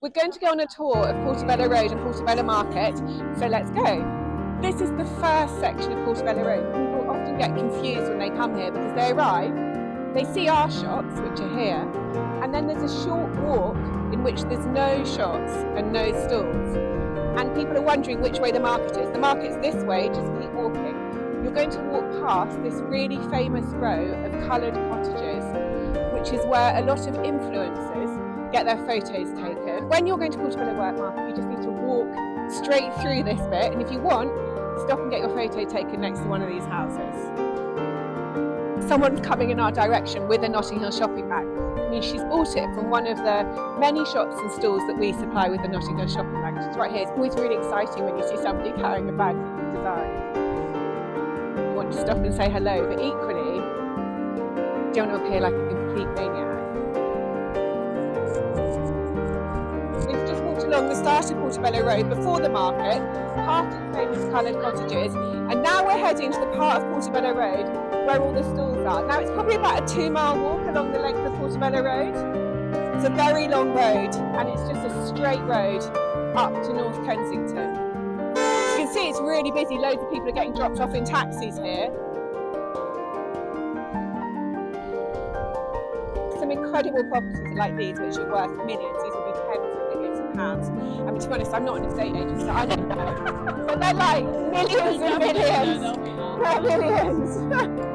We're going to go on a tour of Portobello Road and Portobello Market, so let's go. This is the first section of Portobello Road. People often get confused when they come here because they arrive, they see our shops, which are here, and then there's a short walk in which there's no shops and no stalls. And people are wondering which way the market is. The market's this way, just keep walking. You're going to walk past this really famous row of coloured cottages, which is where a lot of influencers get their photos taken. When you're going to Portobello Market, you just need to walk straight through this bit, and if you want, stop and get your photo taken next to one of these houses. Someone's coming in our direction with a Notting Hill shopping bag. I mean, she's bought it from one of the many shops and stalls that we supply with the Notting Hill shopping bag. It's right here. It's always really exciting when you see somebody carrying a bag designed. You want to stop and say hello, but equally, you don't want to appear like a complete maniac. We've just walked along the start of Portobello Road before the market, past the famous coloured cottages, and now we're heading to the part of Portobello Road where all the stalls are. Now it's probably about a 2-mile walk along the length of Portobello Road. It's a very long road and it's just a straight road up to North Kensington. As you can see, it's really busy. Loads of people are getting dropped off in taxis here. Some incredible properties like these which are worth millions. These will be tens of millions of pounds. I mean, to be honest, I'm not an estate agent, so I don't know. But they're like millions and millions. They're millions.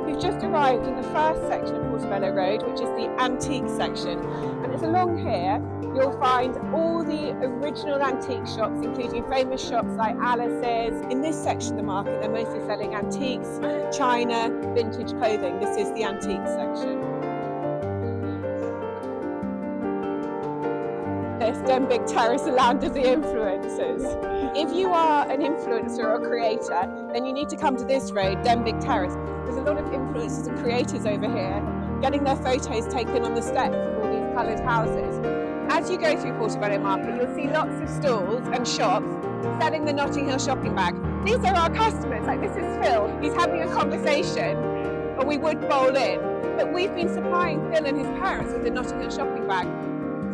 We've just arrived in the first section of Portobello Road, which is the antique section. And it's along here you'll find all the original antique shops, including famous shops like Alice's. In this section of the market, they're mostly selling antiques, china, vintage clothing. This is the antique section. This Denbigh Terrace, the land of the influencers. If you are an influencer or creator, then you need to come to this road, Denbigh Terrace. There's a lot of influencers and creators over here getting their photos taken on the steps of all these coloured houses. As you go through Portobello Market, you'll see lots of stalls and shops selling the Notting Hill shopping bag. These are our customers, like this is Phil. He's having a conversation, or we would bowl in. But we've been supplying Phil and his parents with the Notting Hill shopping bag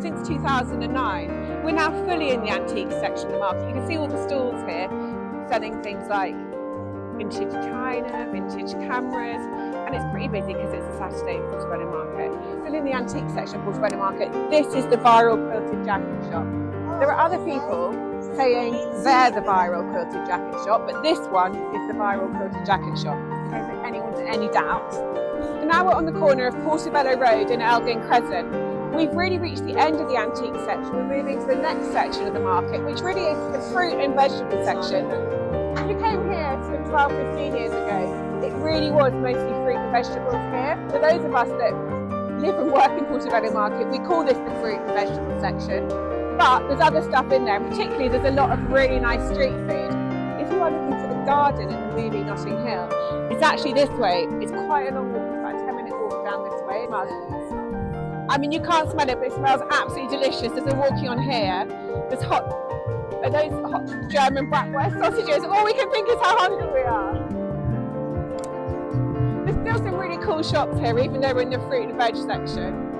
since 2009. We're now fully in the antique section of the market. You can see all the stalls here selling things like vintage china, vintage cameras, and it's pretty busy because it's a Saturday in Portobello Market. Still in the antique section of Portobello Market, this is the viral quilted jacket shop. There are other people saying they're the viral quilted jacket shop, but this one is the viral quilted jacket shop, in case anyone's in any doubt. So now we're on the corner of Portobello Road and Elgin Crescent. We've really reached the end of the antique section. We're moving to the next section of the market, which really is the fruit and vegetable section. If you came here 12, 15 years ago, it really was mostly fruit and vegetables here. For those of us that live and work in Portobello Market, we call this the fruit and vegetable section. But there's other stuff in there, and particularly there's a lot of really nice street food. If you are looking for the garden in the movie Notting Hill, it's actually this way. It's quite a long walk, it's about a 10-minute walk down this way. I mean, you can't smell it, but it smells absolutely delicious. As we're walking on here, there's hot German bratwurst sausages. All we can think is how hungry we are. There's still some really cool shops here, even though we're in the fruit and veg section.